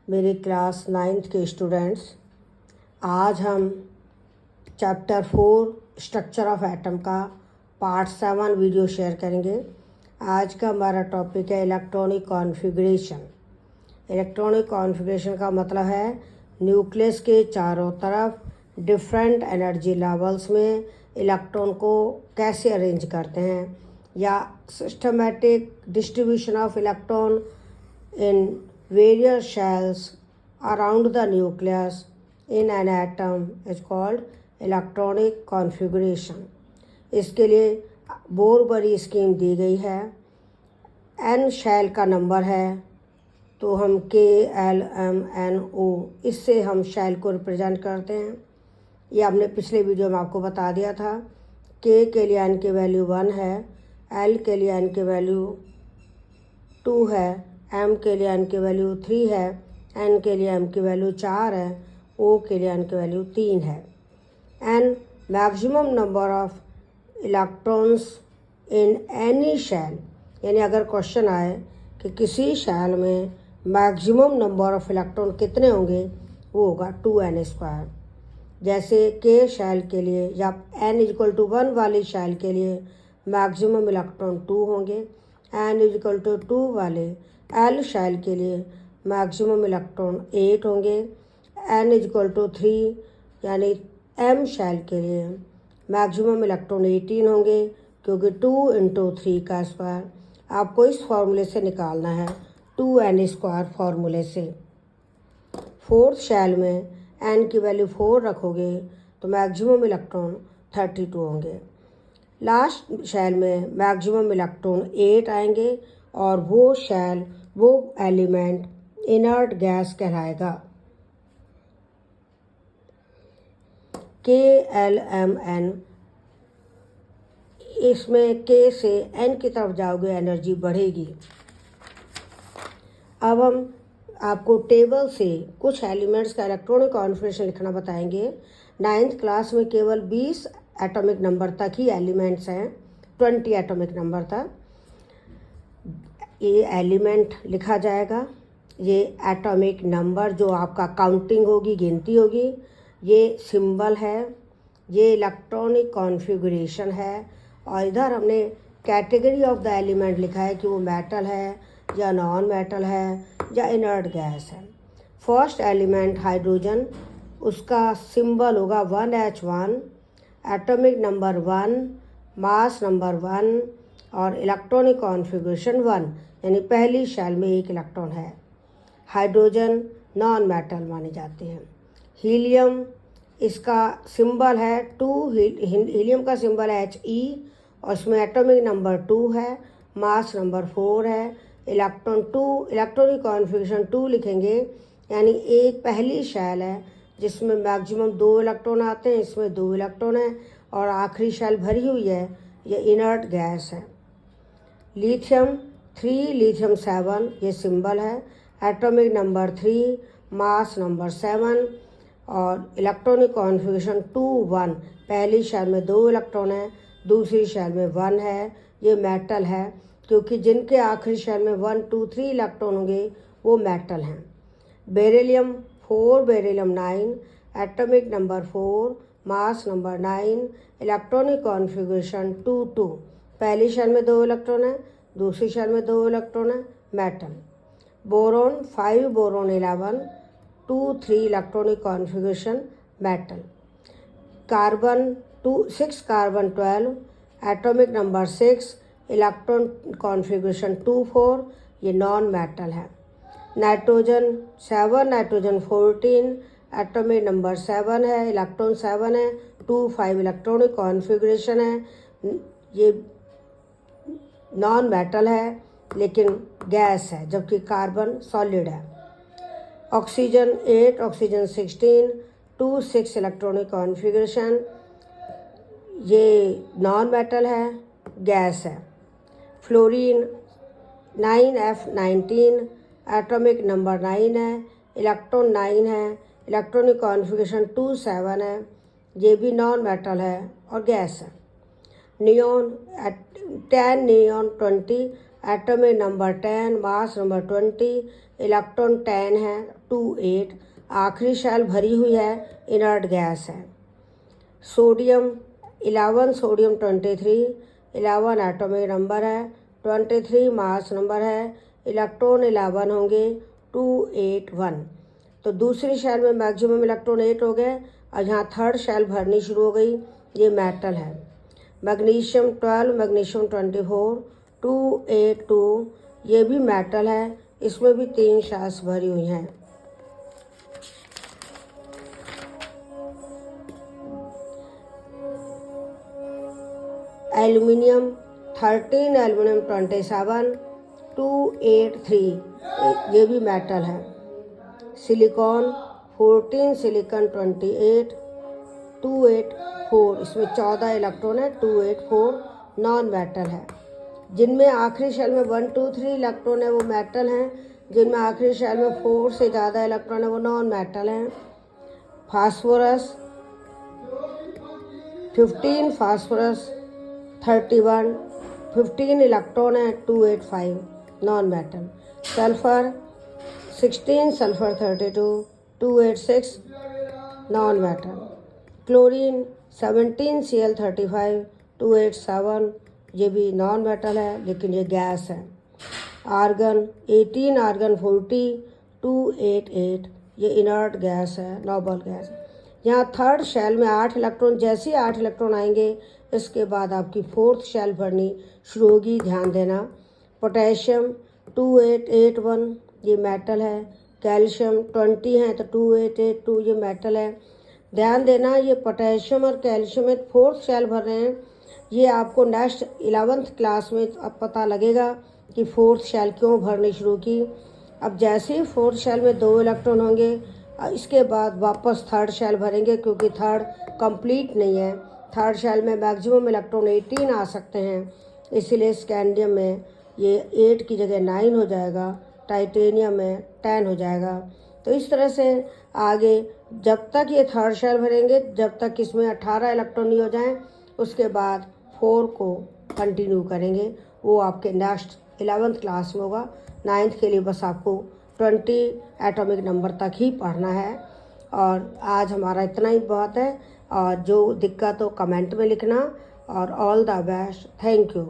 मेरे class 9th के students, आज हम चैप्टर 4 स्ट्रक्चर ऑफ एटम का पार्ट 7 वीडियो शेयर करेंगे। आज का हमारा टॉपिक है इलेक्ट्रॉनिक कॉन्फ़िगरेशन। इलेक्ट्रॉनिक कॉन्फ़िगरेशन का मतलब है न्यूक्लियस के चारों तरफ डिफरेंट एनर्जी लेवल्स में इलेक्ट्रॉन को कैसे अरेंज करते हैं, या systematic distribution of electron in various shells around the nucleus in an atom is called electronic configuration। इसके लिए बहुत बड़ी स्कीम दी गई है। n शेल का नंबर है तो हम KLMNO इससे हम शेल को रिप्रेजेंट करते हैं। ये हमने पिछले वीडियो में आपको बता दिया था। K के लिए n की वैल्यू 1 है, L के लिए n की वैल्यू 2 है, M के लिए n की वैल्यू 3 है, N के लिए M की वैल्यू 4 है, O के लिए N की वैल्यू 3 है। N maximum number of electrons in any shell, यानी अगर क्वेश्चन आए कि किसी शेल में मैक्सिमम नंबर ऑफ इलेक्ट्रॉन कितने होंगे, वो होगा 2n²। जैसे K शेल के लिए या n=1 वाली शेल के लिए मैक्सिमम इलेक्ट्रॉन 2 होंगे, n=2 वाले L शेल के लिए मैक्सिमम इलेक्ट्रॉन 8 होंगे, n=3 यानी M शेल के लिए मैक्सिमम इलेक्ट्रॉन 18 होंगे, क्योंकि 2 × 3 का स्क्वायर आपको इस फार्मूले से निकालना है, 2n² फार्मूले से। फोर्थ शेल में n की वैल्यू 4 रखोगे तो मैक्सिमम इलेक्ट्रॉन 32 होंगे। लास्ट शेल में मैक्सिमम इलेक्ट्रॉन 8 आएंगे और वो एलिमेंट इनर्ट गैस कहलाएगा। KLMN, इसमें K से N की तरफ जाओगे एनर्जी बढ़ेगी। अब हम आपको टेबल से कुछ एलिमेंट्स का इलेक्ट्रॉनिक कॉन्फ़िगरेशन लिखना बताएंगे। 9th क्लास में केवल 20 एटॉमिक नंबर तक ही एलिमेंट्स हैं, 20 एटॉमिक नंबर तक ये एलिमेंट लिखा जाएगा। ये एटॉमिक नंबर जो आपका काउंटिंग होगी, गिनती होगी, ये सिंबल है, ये इलेक्ट्रॉनिक कॉन्फ़िगरेशन है। और इधर हमने कैटेगरी ऑफ द एलिमेंट लिखा है कि वो मेटल है या नॉन मेटल है या इनर्ट गैस है। फर्स्ट एलिमेंट हाइड्रोजन, उसका सिंबल होगा 1H1, atomic number 1, mass number 1 और इलेक्ट्रॉनिक कॉन्फ़िगरेशन 1, यानी पहली शेल में 1 इलेक्ट्रॉन है। हाइड्रोजन नॉन मेटल माने जाते हैं। हीलियम, इसका सिंबल है 2, हीलियम का सिंबल है He और इसमें एटॉमिक नंबर 2 है, मास नंबर 4 है, इलेक्ट्रॉन 2, इलेक्ट्रॉनिक कॉन्फ़िगरेशन 2 लिखेंगे, यानी एक पहली शेल है जिसमें मैक्सिमम 2 इलेक्ट्रॉन आते हैं, इसमें 2 इलेक्ट्रॉन है और आखिरी शेल भरी हुई है, ये इनर्ट गैस है। लिथियम 3, लिथियम 7 ये सिंबल है, एटॉमिक नंबर 3, मास नंबर 7 और इलेक्ट्रॉनिक कॉन्फ़िगरेशन 2 1, पहली शेल में 2 इलेक्ट्रॉन है, दूसरी शेल में 1 है, ये मेटल है, क्योंकि जिनके आखिरी शेल में 1 2 3 इलेक्ट्रॉन होंगे वो मेटल हैं। Beryllium 4, beryllium 9, atomic number 4, mass number 9, electronic configuration 2 2, पहली शेल में 2 इलेक्ट्रॉन है, दूसरी शेल में 2 इलेक्ट्रॉन है, metal. Boron 5, boron 11, 2 3 electronic configuration, metal. Carbon 6, carbon 12, atomic number 6, electron configuration 2 4, ये नॉन मेटल है। नाइट्रोजन 7, नाइट्रोजन 14, एटॉमिक नंबर 7 है, इलेक्ट्रॉन 7 है, 2 5 इलेक्ट्रॉनिक कॉन्फ़िगरेशन है, ये नॉन मेटल है लेकिन गैस है, जबकि कार्बन सॉलिड है। ऑक्सीजन 8, ऑक्सीजन 16, 2 6 इलेक्ट्रॉनिक कॉन्फ़िगरेशन, ये नॉन मेटल है, गैस है। फ्लोरीन 9F19, एटॉमिक नंबर 9 है, इलेक्ट्रॉन 9 है, इलेक्ट्रॉनिक कॉन्फ़िगरेशन 2 7 है, ये भी नॉन मेटल है और गैस है। Neon 10, neon 20, atomic number 10, mass number 20, electron 10 है, 2 8, आखिरी शेल भरी हुई है, इनर्ट गैस है। सोडियम 11, सोडियम 23, 11 एटॉमिक नंबर है, 23 मास नंबर है, इलेक्ट्रॉन 11 होंगे, 2 8 1। तो दूसरी शेल में मैक्सिमम इलेक्ट्रॉन 8 हो गए और यहाँ थर्ड शेल भरनी शुरू हो गई। ये मेटल है। मैग्नीशियम 12, मैग्नीशियम 24, 2 8 2, ये भी मेटल है, इसमें भी 3 शेल्स भरी हुई हैं। एल्युमिनियम 13, एल्युमिनियम 27, 2 8 3, ये भी मेटल है। सिलिकॉन 14, सिलिकॉन 28, 2 8 4, इसमें 14 इलेक्ट्रॉन है, 2 8 4, नॉन मेटल है। जिनमें आखिरी शेल में 1 2 3 इलेक्ट्रॉन है वो मेटल हैं, जिनमें आखिरी शेल में 4 से ज़्यादा इलेक्ट्रॉन है वो नॉन मेटल हैं। फास्फोरस 15, फास्फोरस 31, 15 इलेक्ट्रॉन है, 2 8 5, non metal. Sulphur 16, sulphur 32, 2 8 6, non metal. Chlorine 17, Cl35, 2 8 7, ये भी नॉन मेटल है लेकिन ये गैस है। आर्गन 18, आर्गन 40, 2 8 8, ये इनर्ट गैस है, नोबल गैस। यहाँ थर्ड शेल में 8 इलेक्ट्रॉन, जैसे ही 8 इलेक्ट्रॉन आएंगे इसके बाद आपकी फोर्थ शेल भरनी शुरू होगी, ध्यान देना। पोटेशियम 2 8 8 1, ये मेटल है। कैल्शियम 20 है तो 2 8 8 2, ये मेटल है। ध्यान देना, ये पोटेशियम और कैल्शियम में फोर्थ शेल भर रहे हैं। ये आपको नेक्स्ट 11th क्लास में अब पता लगेगा कि फोर्थ शेल क्यों भरनी शुरू की। अब जैसे ही फोर्थ शेल में 2 इलेक्ट्रॉन होंगे इसके बाद वापस थर्ड शेल भरेंगे, क्योंकि थर्ड कंप्लीट नहीं है। थर्ड शेल में मैक्सिमम इलेक्ट्रॉन 18 आ सकते हैं, इसीलिए स्कैंडियम में ये 8 की जगह 9 हो जाएगा, टाइटेनियम में 10 हो जाएगा। तो इस तरह से आगे जब तक ये थर्ड शेल भरेंगे, जब तक इसमें 18 इलेक्ट्रॉन नहीं हो जाएं, उसके बाद 4 को कंटिन्यू करेंगे। वो आपके नेक्स्ट 11th क्लास में होगा। 9th के लिए बस आपको 20 एटॉमिक नंबर तक ही पढ़ना है। और आज हमारा इतना ही बहुत है, और जो दिक्कत हो कमेंट में लिखना। और all the best, thank you.